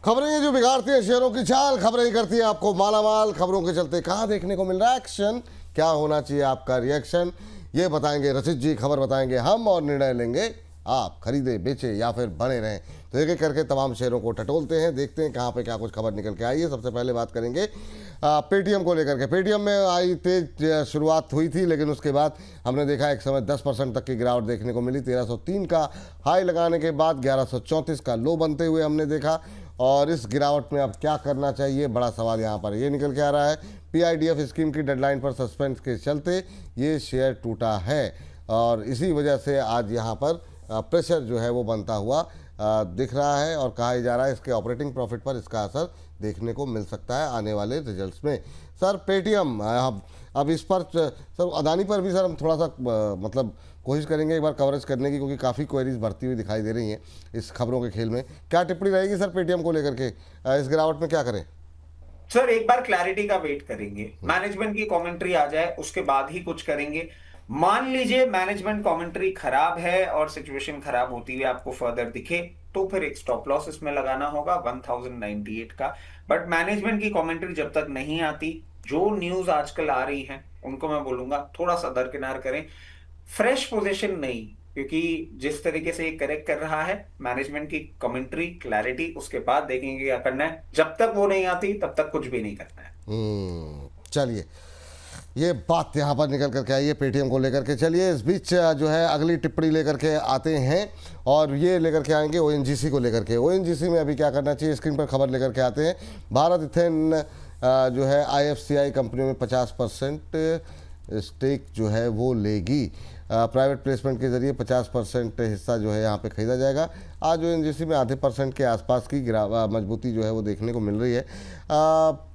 खबरें ये जो बिगाड़ती है शेयरों की चाल, खबरें ही करती है आपको मालामाल। खबरों के चलते कहाँ देखने को मिल रहा है एक्शन, क्या होना चाहिए आपका रिएक्शन, ये बताएंगे रचित जी, खबर बताएंगे हम और निर्णय लेंगे आप। खरीदे बेचे या फिर बने रहें। तो एक एक करके तमाम शेयरों को टटोलते हैं, देखते हैं कहाँ पे क्या कुछ खबर निकल के आई है। सबसे पहले बात करेंगे पेटीएम को लेकर के। पेटीएम में आई तेज शुरुआत हुई थी, लेकिन उसके बाद हमने देखा एक समय 10% तक की गिरावट देखने को मिली। 1303 का हाई लगाने के बाद 1134 का लो बनते हुए हमने देखा। और इस गिरावट में अब क्या करना चाहिए, बड़ा सवाल यहाँ पर ये निकल के आ रहा है। पीआईडीएफ स्कीम की डेडलाइन पर सस्पेंस के चलते ये शेयर टूटा है और इसी वजह से आज यहाँ पर प्रेशर जो है वो बनता हुआ दिख रहा है और कहा जा रहा है इसके ऑपरेटिंग प्रॉफिट पर इसका असर देखने को मिल सकता है आने वाले रिजल्ट्स में। सर पेटीएम अब इस पर सर अदानी पर भी सर हम थोड़ा सा मतलब कोशिश करेंगे एक बार कवरेज करने की, क्योंकि काफ़ी क्वेरीज बढ़ती हुई दिखाई दे रही हैं इस खबरों के खेल में। क्या टिप्पणी रहेगी सर पेटीएम को लेकर के, इस गिरावट में क्या करें? सर एक बार क्लैरिटी का वेट करेंगे, मैनेजमेंट की कमेंट्री आ जाए उसके बाद ही कुछ करेंगे। मान लीजिए मैनेजमेंट कमेंट्री खराब है और सिचुएशन खराब होती हुई आपको फर्दर दिखे तो फिर एक स्टॉप लॉस इसमें लगाना होगा 1098 का। बट मैनेजमेंट की कमेंट्री जब तक नहीं आती, जो न्यूज आजकल आ रही है उनको मैं बोलूंगा थोड़ा सा दरकिनार करें, फ्रेश पोजीशन नहीं, क्योंकि जिस तरीके से ये करेक्ट कर रहा है मैनेजमेंट की कमेंट्री क्लैरिटी उसके बाद देखेंगे क्या करना है। जब तक वो नहीं आती तब तक कुछ भी नहीं करना है। चलिए ये बात यहाँ पर निकल करके आई है पेटीएम को लेकर के। चलिए इस बीच जो है अगली टिप्पणी लेकर के आते हैं और ये लेकर के आएंगे ओएनजीसी को लेकर के। ओएनजीसी में अभी क्या करना चाहिए, स्क्रीन पर खबर लेकर के आते हैं। भारत इथेन जो है आईएफसीआई कंपनियों में 50% स्टेक जो है वो लेगी। प्राइवेट प्लेसमेंट के जरिए 50% हिस्सा जो है यहाँ पे खरीदा जाएगा। आज ओएनजीसी में आधे % के आसपास की मजबूती जो है वो देखने को मिल रही है।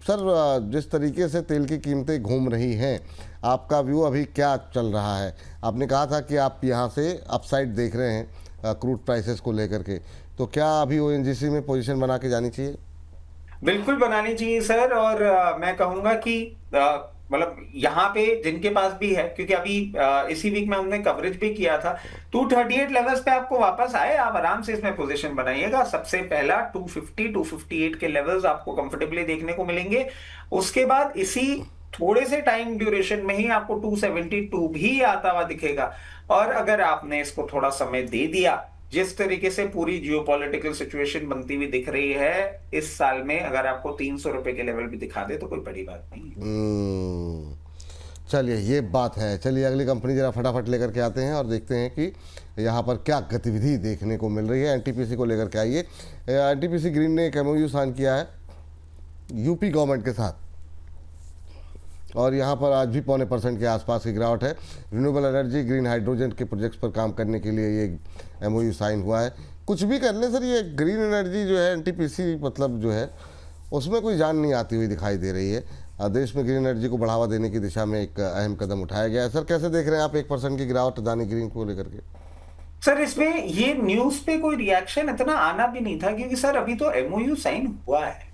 सर जिस तरीके से तेल की कीमतें घूम रही हैं, आपका व्यू अभी क्या चल रहा है? आपने कहा था कि आप यहाँ से अपसाइड देख रहे हैं क्रूड प्राइसेस को लेकर के, तो क्या अभी ओएनजीसी में पोजीशन बना के जानी चाहिए? बिल्कुल बनानी चाहिए सर। और मैं कहूंगा कि मतलब यहाँ पे जिनके पास भी है, क्योंकि अभी इसी वीक में हमने कवरेज भी किया था, 238 लेवल्स पे आपको वापस आए, आप आराम से इसमें पोजीशन बनाइएगा। सबसे पहला 250 258 के लेवल्स आपको कंफर्टेबली देखने को मिलेंगे। उसके बाद इसी थोड़े से टाइम ड्यूरेशन में ही आपको 272 भी आता हुआ दिखेगा। और अगर आपने इसको थोड़ा समय दे दिया, जिस तरीके से पूरी जियोपॉलिटिकल सिचुएशन बनती हुई दिख रही है इस साल में, अगर आपको 300 रुपए के लेवल भी दिखा दे तो कोई बड़ी बात नहीं है। चलिए ये बात है। चलिए अगली कंपनी जरा फटाफट लेकर के आते हैं और देखते हैं कि यहाँ पर क्या गतिविधि देखने को मिल रही है। एनटीपीसी को लेकर के आइए। एनटीपीसी ग्रीन ने एक एमओयू साइन किया है यूपी गवर्नमेंट के साथ और यहाँ पर आज भी 0.25% के आसपास की गिरावट है। रिन्यूएबल एनर्जी, ग्रीन हाइड्रोजन के प्रोजेक्ट्स पर काम करने के लिए ये एमओयू साइन हुआ है। कुछ भी कर ले सर, ये ग्रीन एनर्जी जो है एनटीपीसी मतलब जो है उसमें कोई जान नहीं आती हुई दिखाई दे रही है। देश में ग्रीन एनर्जी को बढ़ावा देने की दिशा में एक अहम कदम उठाया गया है। सर कैसे देख रहे हैं आप 1% की गिरावट अदानी ग्रीन को लेकर के? सर इसमें ये न्यूज पे कोई रिएक्शन इतना आना भी नहीं था, क्योंकि सर अभी तो एमओयू साइन हुआ है,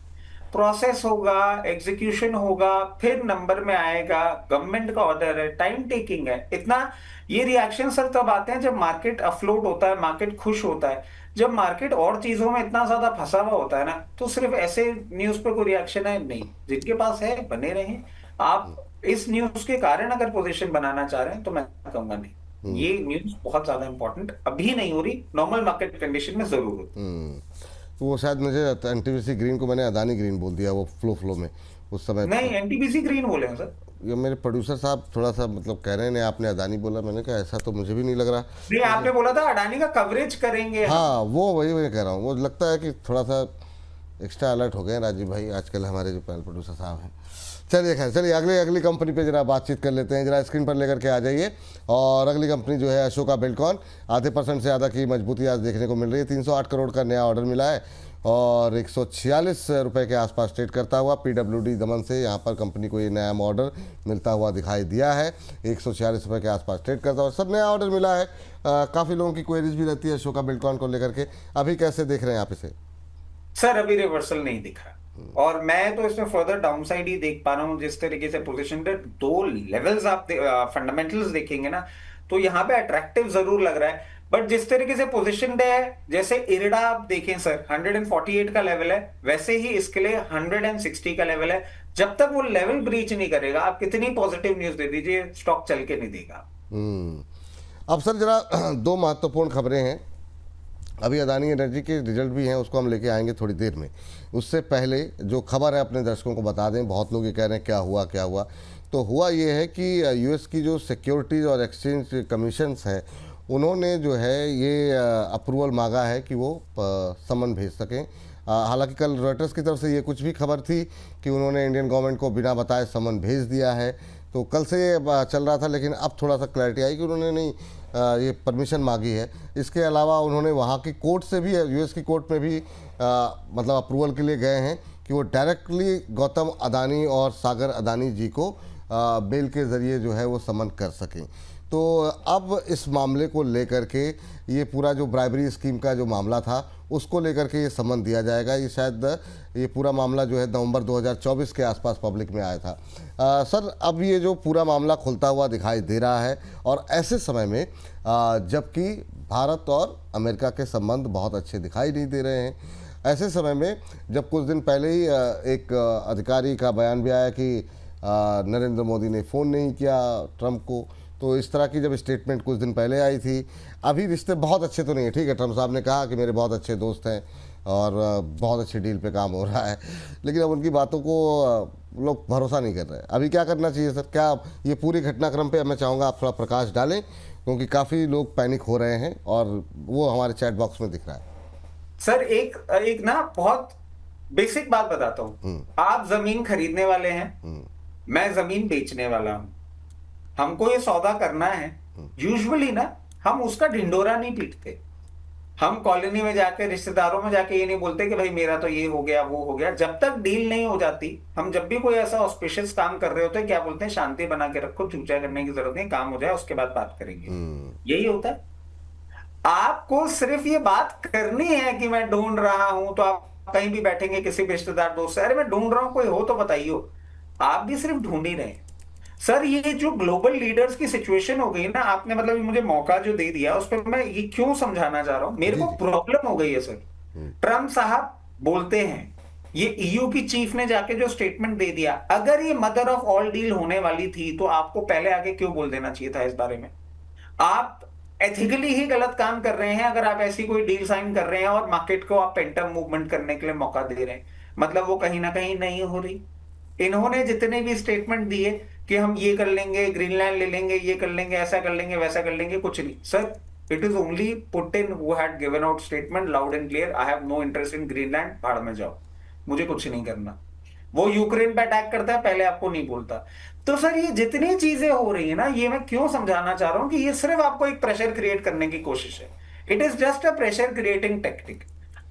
प्रोसेस होगा, एग्जीक्यूशन होगा, फिर नंबर में आएगा, गवर्नमेंट का ऑर्डर है, टाइम टेकिंग है इतना। ये रिएक्शन सर तब आते हैं जब मार्केट अफ्लोट होता है, मार्केट खुश होता है। जब मार्केट और चीजों में इतना ज्यादा फंसा हुआ होता है ना, तो सिर्फ ऐसे न्यूज पे कोई रिएक्शन है नहीं। जिनके पास है बने रहें। आप इस न्यूज के कारण अगर पोजीशन बनाना चाह रहे हैं तो मैं कहूंगा नहीं, ये न्यूज बहुत ज्यादा इंपॉर्टेंट अभी नहीं हो रही, नॉर्मल मार्केट कंडीशन में जरूर होती। तो वो शायद मुझे एनटीपीसी ग्रीन को मैंने अदानी ग्रीन बोल दिया वो फ्लो में उस समय। नहीं, एनटीपीसी ग्रीन बोले हैं सर। ये मेरे प्रोड्यूसर साहब थोड़ा सा मतलब कह रहे हैं आपने अदानी बोला, मैंने कहा ऐसा तो मुझे भी नहीं लग रहा। नहीं, आपने बोला था अडानी का कवरेज करेंगे। हाँ वो वही मैं कह रहा हूँ, वो लगता है कि थोड़ा सा एक्स्ट्रा अलर्ट हो गए राजीव भाई आजकल हमारे जो पैनल प्रोड्यूसर साहब हैं। चलिए खैर, चलिए अगली कंपनी पे जरा बातचीत कर लेते हैं। जरा स्क्रीन पर लेकर के आ जाइए। और अगली कंपनी जो है अशोका बिल्डकॉन, आधे % से ज़्यादा की मजबूती आज देखने को मिल रही है। 308 करोड़ का नया ऑर्डर मिला है और 146 रुपये के आसपास ट्रेड करता हुआ। पीडब्ल्यूडी दमन से यहाँ पर कंपनी को ये नया ऑर्डर मिलता हुआ दिखाई दिया है। 146 रुपये के आसपास ट्रेड करता हुआ सब नया ऑर्डर मिला है। काफ़ी लोगों की क्वेरीज भी रहती है अशोका बिल्डकॉन को लेकर के। अभी कैसे देख रहे हैं आप इसे? सर अभी रिवर्सल नहीं दिखा और मैं तो इसमें फर्दर डाउनसाइड ही देख पा रहा हूं। जिस तरीके से पोजीशन पे 2 लेवल्स आप फंडामेंटल्स देखेंगे ना, तो यहाँ पे अट्रैक्टिव जरूर लग रहा है। बट जिस तरीके से पोजिशन है, जैसे इरडा आप देखें सर 148 का लेवल है, वैसे ही इसके लिए 160 का लेवल है। जब तक वो लेवल ब्रीच नहीं करेगा, आप कितनी पॉजिटिव न्यूज दे दीजिए, स्टॉक चल के नहीं देगा। अब सर जरा दो महत्वपूर्ण खबरें हैं। अभी अदानी एनर्जी के रिजल्ट भी हैं, उसको हम लेके आएंगे थोड़ी देर में। उससे पहले जो खबर है अपने दर्शकों को बता दें, बहुत लोग ये कह रहे हैं क्या हुआ क्या हुआ। तो हुआ ये है कि यूएस की जो सिक्योरिटीज़ और एक्सचेंज कमीशंस है, उन्होंने जो है ये अप्रूवल मांगा है कि वो समन भेज सकें। हालांकि कल रॉयटर्स की तरफ से ये कुछ भी खबर थी कि उन्होंने इंडियन गवर्नमेंट को बिना बताए समन भेज दिया है। तो कल से ये चल रहा था, लेकिन अब थोड़ा सा क्लैरिटी आई कि उन्होंने नहीं ये परमिशन मांगी है। इसके अलावा उन्होंने वहाँ की कोर्ट से भी, यूएस की कोर्ट में भी मतलब अप्रूवल के लिए गए हैं कि वो डायरेक्टली गौतम अदानी और सागर अदानी जी को बेल के ज़रिए जो है वो समन कर सकें। तो अब इस मामले को लेकर के, ये पूरा जो ब्राइबरी स्कीम का जो मामला था उसको लेकर के ये समन दिया जाएगा। ये शायद ये पूरा मामला जो है नवंबर 2024 के आसपास पब्लिक में आया था। सर अब ये जो पूरा मामला खुलता हुआ दिखाई दे रहा है, और ऐसे समय में जबकि भारत और अमेरिका के संबंध बहुत अच्छे दिखाई नहीं दे रहे हैं, ऐसे समय में जब कुछ दिन पहले ही एक अधिकारी का बयान भी आया कि नरेंद्र मोदी ने फ़ोन नहीं किया ट्रंप को, तो इस तरह की जब स्टेटमेंट कुछ दिन पहले आई थी। अभी रिश्ते बहुत अच्छे तो नहीं है, ठीक है, ट्रंप साहब ने कहा कि मेरे बहुत अच्छे दोस्त हैं और बहुत अच्छी डील पे काम हो रहा है, लेकिन अब उनकी बातों को लोग भरोसा नहीं कर रहे। अभी क्या करना चाहिए सर? क्या ये पूरी घटनाक्रम पे मैं चाहूँगा आप थोड़ा प्रकाश डालें, क्योंकि काफ़ी लोग पैनिक हो रहे हैं और वो हमारे चैट बॉक्स में दिख रहा है। सर एक ना बहुत बेसिक बात बताता हूं। आप जमीन खरीदने वाले हैं, मैं जमीन बेचने वाला हूं, हमको ये सौदा करना है। यूजुअली ना हम उसका ढिंडोरा नहीं पीटते। हम कॉलोनी में जाके, रिश्तेदारों में जाके ये नहीं बोलते कि भाई मेरा तो ये हो गया वो हो गया। जब तक डील नहीं हो जाती, हम जब भी कोई ऐसा ऑस्पिशियस काम कर रहे होते हैं, क्या बोलते हैं, शांति बना के रखो, चूचा करने की जरूरत नहीं, काम हो जाए उसके बाद बात करेंगे। यही होता है। आपको सिर्फ ये बात करनी है कि मैं ढूंढ रहा हूं, तो आप कहीं भी बैठेंगे किसी भी रिश्तेदार दोस्त से, अरे मैं ढूंढ रहा हूं, कोई हो तो बताइए। आप भी सिर्फ ढूंढ ही रहे हैं। सर ये जो ग्लोबल लीडर्स की सिचुएशन हो गई ना, आपने मतलब मुझे मौका जो दे दिया, उस पर मैं ये क्यों समझाना चाह रहा हूं। मेरे को प्रॉब्लम हो गई है सर। ट्रम्प साहब बोलते हैं, ये ईयू की चीफ ने जाके जो स्टेटमेंट दे दिया, अगर ये मदर ऑफ ऑल डील होने वाली थी तो आपको पहले आगे क्यों बोल देना चाहिए था इस बारे में। आप एथिकली ही गलत काम कर रहे हैं अगर आप ऐसी कोई डील साइन कर रहे हैं और मार्केट को आप पेंटम मूवमेंट करने के लिए मौका दे रहे हैं, मतलब वो कहीं ना कहीं नहीं हो रही। इन्होंने जितने भी स्टेटमेंट दिए कि हम ये कर लेंगे, ग्रीनलैंड ले लेंगे, ये कर लेंगे, ऐसा कर लेंगे, वैसा कर लेंगे, कुछ नहीं sir. It is only Putin who had given out statement loud and clear, I have no interest in Greenland, भाड़ में जाओ, मुझे कुछ नहीं करना। वो यूक्रेन पे अटैक करता है, पहले आपको नहीं बोलता। तो सर ये जितनी चीजें हो रही है ना, ये मैं क्यों समझाना चाह रहा हूं कि ये सिर्फ आपको एक प्रेशर क्रिएट करने की कोशिश है। It is just a pressure creating technique.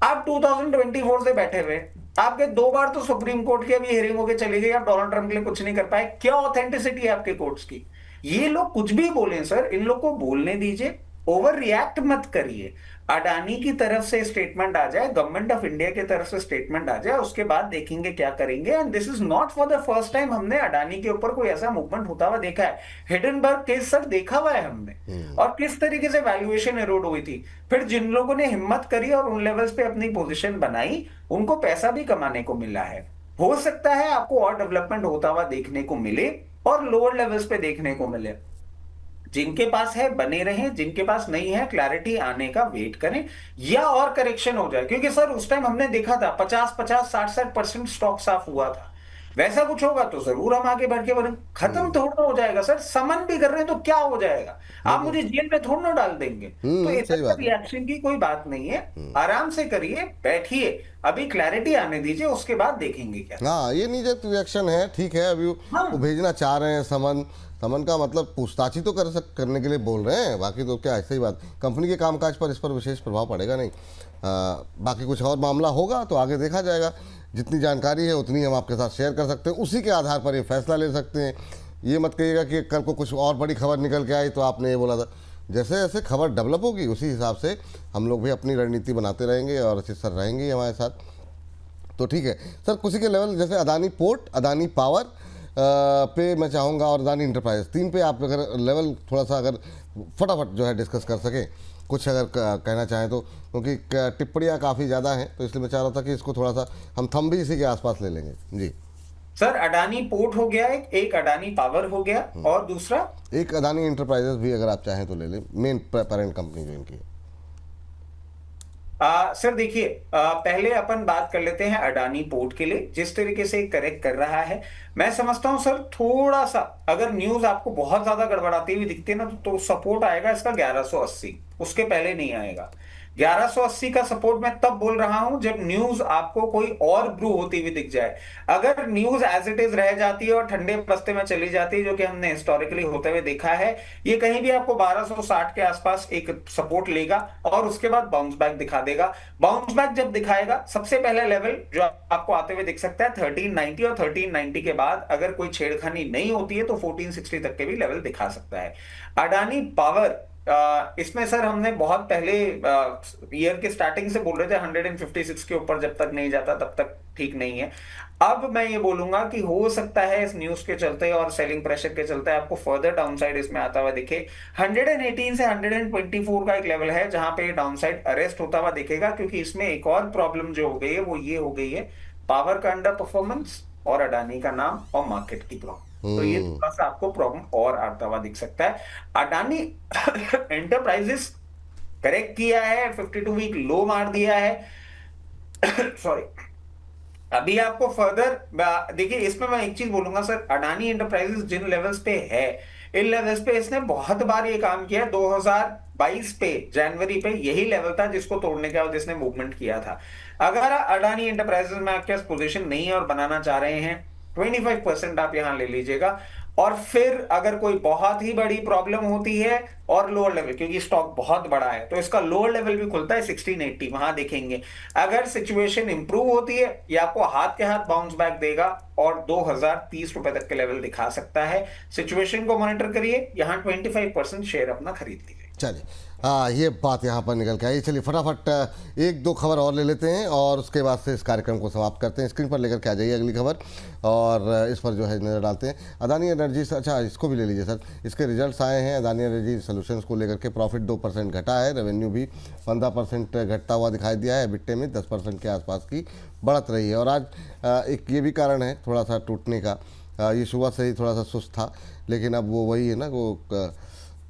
आप 2024 से बैठे हुए, आपके 2 बार तो सुप्रीम कोर्ट की अभी हियरिंग होकर चली गई, आप डोनाल्ड ट्रंप के लिए कुछ नहीं कर पाए। क्या ऑथेंटिसिटी है आपके कोर्ट्स की? ये लोग कुछ भी बोले सर, इन लोग को बोलने दीजिए, ओवर रिएक्ट मत करिए। अडानी की तरफ से स्टेटमेंट आ जाए, गवर्नमेंट ऑफ इंडिया की तरफ से स्टेटमेंट आ जाए, उसके बाद देखेंगे क्या करेंगे। And this is not for the first time हमने अडानी के ऊपर कोई ऐसा मूवमेंट होता हुआ देखा है। हिडनबर्ग केस सर देखा हुआ है हमने, और किस तरीके से वैल्यूएशन एरोड हुई थी। फिर जिन लोगों ने हिम्मत करी और उन लेवल्स पे अपनी पोजीशन बनाई, उनको पैसा भी कमाने को मिला है। हो सकता है आपको और डेवलपमेंट होता हुआ देखने को मिले और लोअर लेवल्स पे देखने को मिले। जिनके पास है बने रहें, जिनके पास नहीं है क्लैरिटी आने का वेट करें, या और करेक्शन हो जाए। क्योंकि सर उस टाइम हमने देखा था 50-50, 60-60% स्टॉक साफ हुआ था। वैसा कुछ होगा तो जरूर हम आगे बढ़ के बढ़ेंगे। खत्म थोड़ा हो जाएगा सर, समन भी कर रहे हैं तो क्या हो जाएगा, आप मुझे जेल में थोड़ा डाल देंगे। तो इतना रिएक्शन की कोई बात नहीं है, आराम से करिए, बैठिए, अभी क्लैरिटी आने दीजिए, उसके बाद देखेंगे क्या। हाँ, ये नहीं जो रिएक्शन है, ठीक है, अभी वो भेजना चाह रहे हैं समन। समन का मतलब पूछताछ ही तो करने के लिए बोल रहे हैं, बाकी तो क्या ऐसे ही बात। कंपनी के कामकाज पर इस पर विशेष प्रभाव पड़ेगा नहीं। बाकी कुछ और मामला होगा तो आगे देखा जाएगा। जितनी जानकारी है उतनी हम आपके साथ शेयर कर सकते हैं, उसी के आधार पर ये फैसला ले सकते हैं। ये मत कहिएगा कि कल को कुछ और बड़ी खबर निकल के आई तो आपने ये बोला था। जैसे जैसे खबर डेवलप होगी उसी हिसाब से हम लोग भी अपनी रणनीति बनाते रहेंगे और अच्छे सर रहेंगे हमारे साथ। तो ठीक है सर, किसी के लेवल जैसे अदानी पोर्ट, अदानी पावर पे मैं चाहूँगा, और अदानी इंटरप्राइज, 3 पे आप अगर लेवल थोड़ा सा अगर फटाफट जो है डिस्कस कर सकें कुछ अगर कहना चाहें तो, क्योंकि टिप्पणियाँ काफ़ी ज़्यादा हैं, तो इसलिए मैं चाह रहा था कि इसको थोड़ा सा हम थम भी इसी के आसपास ले लेंगे जी। सर अडानी पोर्ट हो गया, एक अडानी पावर हो गया, और दूसरा एक अदानी इंटरप्राइजेस भी अगर आप चाहें तो ले लें, मेन पेरेंट कंपनी जो इनकी है। सर देखिए, पहले अपन बात कर लेते हैं अडानी पोर्ट के लिए। जिस तरीके से करेक्ट कर रहा है, मैं समझता हूं सर थोड़ा सा अगर न्यूज आपको बहुत ज्यादा गड़बड़ाती हुई दिखती है ना, तो सपोर्ट आएगा इसका 1180, उसके पहले नहीं आएगा। 1180 का सपोर्ट मैं तब बोल रहा हूं जब न्यूज आपको कोई और ब्रू होती हुई दिख जाए। अगर न्यूज एज इट इज रह जाती है और ठंडे बस्ते में चली जाती है, जो कि हमने हिस्टोरिकली होते हुए देखा है, ये कहीं भी आपको 1260 के आसपास एक सपोर्ट लेगा और उसके बाद बाउंस बैक दिखा देगा। बाउंस बैक जब दिखाएगा, सबसे पहला लेवल जो आपको आते हुए दिख सकता है 1390, और 1390 के बाद अगर कोई छेड़खानी नहीं होती है तो 1460 तक के भी लेवल दिखा सकता है। अडानी पावर, इसमें सर हमने बहुत पहले ईयर के स्टार्टिंग से बोल रहे थे 156 के ऊपर जब तक नहीं जाता तब तक ठीक नहीं है। अब मैं ये बोलूंगा कि हो सकता है इस न्यूज के चलते और सेलिंग प्रेशर के चलते आपको फर्दर डाउनसाइड इसमें आता हुआ दिखे। 118 से 124 का एक लेवल है जहां पे डाउनसाइड अरेस्ट होता हुआ दिखेगा, क्योंकि इसमें एक और प्रॉब्लम जो हो गई है वो ये हो गई है, पावर का अंडर परफॉर्मेंस और अडानी का नाम और मार्केट की प्रॉब्लम। तो ये थोड़ा सा आपको प्रॉब्लम और आता हुआ दिख सकता है। अडानी एंटरप्राइजेस करेक्ट किया है, 52 वीक लो मार दिया है सॉरी। अभी आपको फर्दर देखिए, इसमें मैं एक चीज बोलूंगा सर, अडानी एंटरप्राइजेस जिन लेवल्स पे है, इन लेवल्स पे इसने बहुत बार ये काम किया। 2022 पे जनवरी पे यही लेवल था जिसको तोड़ने के बाद इसने मूवमेंट किया था। अगर अडानी एंटरप्राइजेस में आपके पास पोजीशन नहीं है और बनाना चाह रहे हैं, 25% आप यहां ले लीजिएगा। और फिर अगर कोई बहुत ही बड़ी प्रॉब्लम होती है और लोअर लेवल, क्योंकि स्टॉक बहुत बड़ा है तो इसका लोअर लेवल भी खुलता है 1680, वहां देखेंगे। अगर सिचुएशन इंप्रूव होती है, ये आपको हाथ के हाथ बाउंस बैक देगा और 2030 रुपए तक के लेवल दिखा सकता है। सिचुएशन को मॉनिटर करिए, यहां 25% शेयर अपना खरीद लीजिए। चलिए, हाँ, ये बात यहाँ पर निकल के आई। चलिए फटाफट एक दो खबर और ले लेते हैं और उसके बाद से इस कार्यक्रम को समाप्त करते हैं। स्क्रीन पर लेकर के आ जाइए अगली खबर, और इस पर जो है नज़र डालते हैं। अदानी एनर्जी, अच्छा इसको भी ले लीजिए सर। इसके रिजल्ट्स आए हैं। अदानी एनर्जी सॉल्यूशंस को लेकर के प्रॉफिट 2% घटा है, रेवेन्यू भी 15% घटता हुआ दिखाई दिया है, बिट्टे में 10% के आसपास की बढ़त रही है। और आज एक ये भी कारण है थोड़ा सा टूटने का, ये सुबह से ही थोड़ा सा सुस्त था, लेकिन अब वो वही है ना, वो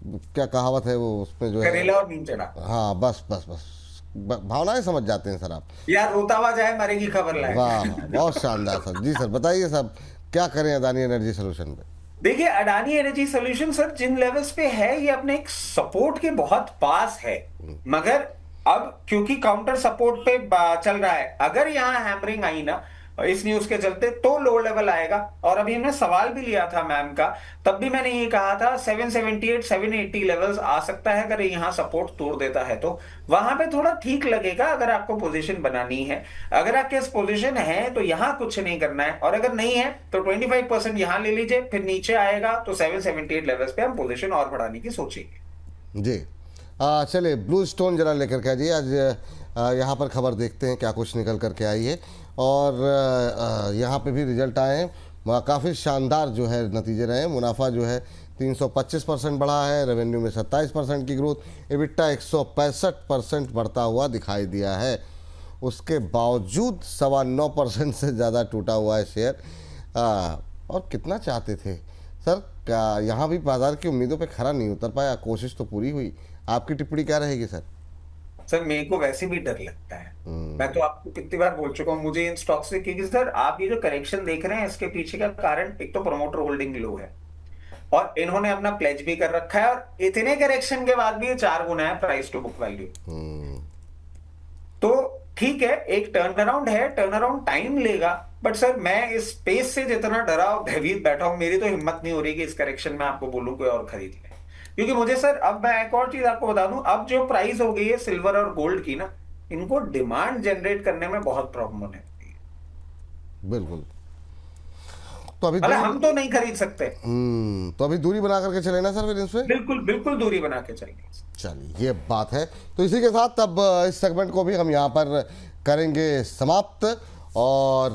क्या कहावत है वो, उसमें जो है करेला और नीम चढ़ा। हाँ, बस बस बस भावनाएं समझ जाते हैं सर आप। यार रोता हुआ जाए मरेगी खबर लाए। वाह, बहुत शानदार सर। जी सर, बताइए साहब, क्या करें अदानी एनर्जी सोल्यूशन पे? देखिए, अडानी एनर्जी सोल्यूशन सर जिन लेवल्स पे है, ये अपने एक सपोर्ट के बहुत पास है, मगर अब क्योंकि काउंटर सपोर्ट पे चल रहा है, अगर यहां हैमरिंग आई ना इस न्यूज के चलते तो लो लेवल आएगा। और अभी हमने सवाल भी लिया था मैम का, तब भी मैंने ये कहा था 778 780 लेवल्स आ सकता है अगर यहां सपोर्ट तोड़ देता है, तो वहां पे थोड़ा ठीक लगेगा अगर आपको पोजीशन बनानी है। अगर आपके पास पोजीशन है तो यहां कुछ नहीं करना है, और अगर नहीं है तो 25% यहां ले लीजिए, फिर नीचे आएगा तो 778 लेवल्स पे हम पोजीशन और बढ़ाने की सोचेंगे। जी, चलिए ब्लू स्टोन जरा लेकर के आ जाइए। आज यहाँ पर खबर देखते हैं क्या कुछ निकल करके आई है। और यहाँ पे भी रिजल्ट आए हैं, काफ़ी शानदार जो है नतीजे रहे हैं। मुनाफा जो है 325% बढ़ा है, रेवेन्यू में 27% की ग्रोथ, एबिटा 165% बढ़ता हुआ दिखाई दिया है। उसके बावजूद 9.25% से ज़्यादा टूटा हुआ है शेयर। और कितना चाहते थे सर, क्या यहाँ भी बाजार की उम्मीदों पे खरा नहीं उतर पाया? कोशिश तो पूरी हुई। आपकी टिप्पणी क्या रहेगी सर? सर मेरे को वैसे भी डर लगता है, मैं तो आपको कितनी बार बोल चुका हूं मुझे इन स्टॉक से, क्योंकि सर आप ये जो करेक्शन देख रहे हैं इसके पीछे का कारण एक तो प्रमोटर होल्डिंग लो है, और इन्होंने अपना प्लेज भी कर रखा है, और इतने करेक्शन के बाद भी ये 4 गुना है प्राइस टू बुक वैल्यू। तो ठीक है, एक टर्न अराउंड है, टर्न अराउंड टाइम लेगा, बट सर मैं इस स्पेस से जितना डरा और भयभीत बैठा हूं, मेरी तो हिम्मत नहीं हो रही कि इस करेक्शन में आपको बोलूं कोई और खरीद ले। क्योंकि मुझे सर, अब मैं एक और चीज आपको बता दूं, अब जो प्राइस हो गई है सिल्वर और गोल्ड की ना, इनको डिमांड जनरेट करने में बहुत प्रॉब्लम होने लगती है। बिल्कुल, तो अभी हम तो नहीं खरीद सकते। तो अभी दूरी बना करके चले ना सर फिर इसमें? बिल्कुल बिल्कुल दूरी बना के चलेंगे। चलिए, ये बात है। तो इसी के साथ अब इस सेगमेंट को भी हम यहाँ पर करेंगे समाप्त। और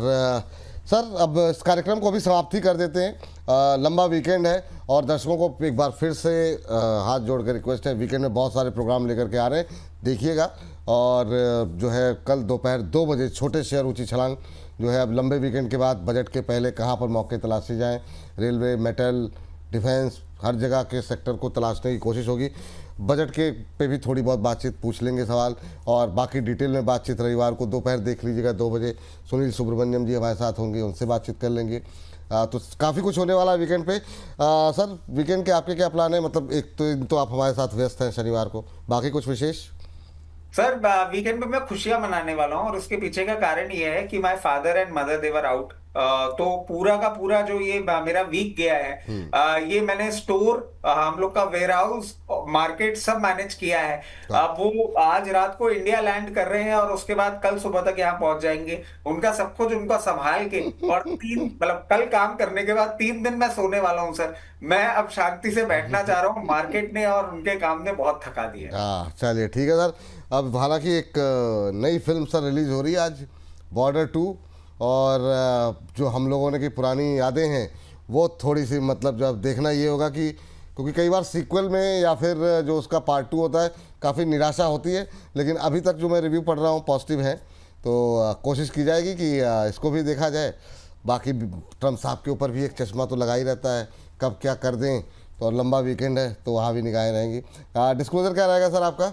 सर अब इस कार्यक्रम को भी समाप्ति कर देते हैं। लंबा वीकेंड है और दर्शकों को एक बार फिर से हाथ जोड़ कर रिक्वेस्ट है, वीकेंड में बहुत सारे प्रोग्राम लेकर के आ रहे हैं, देखिएगा। और जो है कल दोपहर 2 बजे छोटे शेयर ऊंची छलांग जो है अब लंबे वीकेंड के बाद बजट के पहले कहाँ पर मौके तलाशे जाएं, रेलवे, मेटल, डिफेंस, हर जगह के सेक्टर को तलाशने की कोशिश होगी। बजट के पे भी थोड़ी बहुत बातचीत पूछ लेंगे सवाल, और बाकी डिटेल में बातचीत रविवार को दोपहर देख लीजिएगा 2 बजे सुनील सुब्रमण्यम जी हमारे साथ होंगे, उनसे बातचीत कर लेंगे। तो काफ़ी कुछ होने वाला है वीकेंड पे। सर वीकेंड के आपके क्या प्लान है? मतलब एक तो आप हमारे साथ व्यस्त हैं शनिवार को, बाकी कुछ विशेष? सर वीकेंड पे मैं खुशियां मनाने वाला हूँ और उसके पीछे का कारण ये है कि my father and mother they were out. तो पूरा का पूरा जो ये मेरा वीक गया है, ये मैंने स्टोर, हम लोग का वेयर हाउस, मार्केट सब मैनेज किया है। वो आज रात को इंडिया लैंड कर रहे हैं और उसके बाद कल सुबह तक यहाँ पहुंच जाएंगे। उनका सब कुछ उनका संभाल के और 3 मतलब कल काम करने के बाद 3 दिन मैं सोने वाला हूँ सर। मैं अब शांति से बैठना चाह रहा हूँ, मार्केट ने और उनके काम ने बहुत थका दिया। हाँ चलिए ठीक है सर। अब हालांकि एक नई फिल्म सर रिलीज़ हो रही है आज, बॉर्डर 2, और जो हम लोगों ने की पुरानी यादें हैं वो थोड़ी सी मतलब जो अब देखना ये होगा कि, क्योंकि कई बार सीक्वल में या फिर जो उसका पार्ट 2 होता है काफ़ी निराशा होती है, लेकिन अभी तक जो मैं रिव्यू पढ़ रहा हूँ पॉजिटिव है, तो कोशिश की जाएगी कि इसको भी देखा जाए। बाकी ट्रम्प साहब के ऊपर भी एक चश्मा तो लगा ही रहता है, कब क्या कर दें, तो लंबा वीकेंड है तो वहाँ भी निगाहें रहेंगी। डिस्क्लोजर क्या रहेगा सर आपका?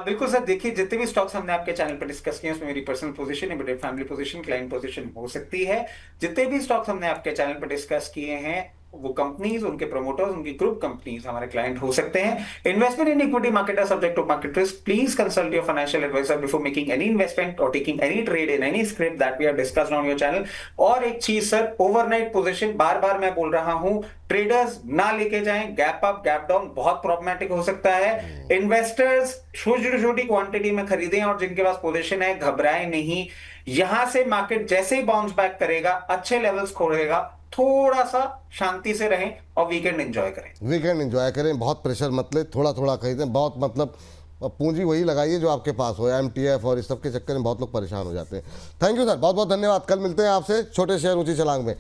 बिल्कुल सर, देखिए जितने भी स्टॉक्स हमने आपके चैनल पर डिस्कस किए उसमें मेरी personal position, immediate family position, client position हो सकती है। जितने भी स्टॉक्स हमने आपके चैनल पर डिस्कस किए हैं वो कंपनीज, उनके प्रोमोटर्स, उनकी ग्रुप कंपनीज हमारे क्लाइंट हो सकते हैं। Investment in equity market are subject to market risk. Please consult your financial advisor before making any investment और taking any trade in any script that we have discussed on your channel. और एक चीज sir, overnight position बार बार मैं बोल रहा हूं, ट्रेडर्स ना लेके जाएं। गैप अप गैप डाउन बहुत प्रॉब्लमेटिक हो सकता है। इन्वेस्टर्स छोटी छोटी क्वांटिटी में खरीदें और जिनके पास पोजीशन है घबराएं नहीं। यहां से मार्केट जैसे ही बाउंस बैक करेगा, अच्छे लेवल्स खोलेगा, थोड़ा सा शांति से रहें और वीकेंड एंजॉय करें। वीकेंड एंजॉय करें, बहुत प्रेशर मत ले, थोड़ा थोड़ा खरीदें, बहुत मतलब पूंजी वही लगाइए जो आपके पास हो। MTF और इस सब के चक्कर में बहुत लोग परेशान हो जाते हैं। थैंक यू सर, बहुत बहुत धन्यवाद। कल मिलते हैं आपसे छोटे शेयर ऊंची छलांग में।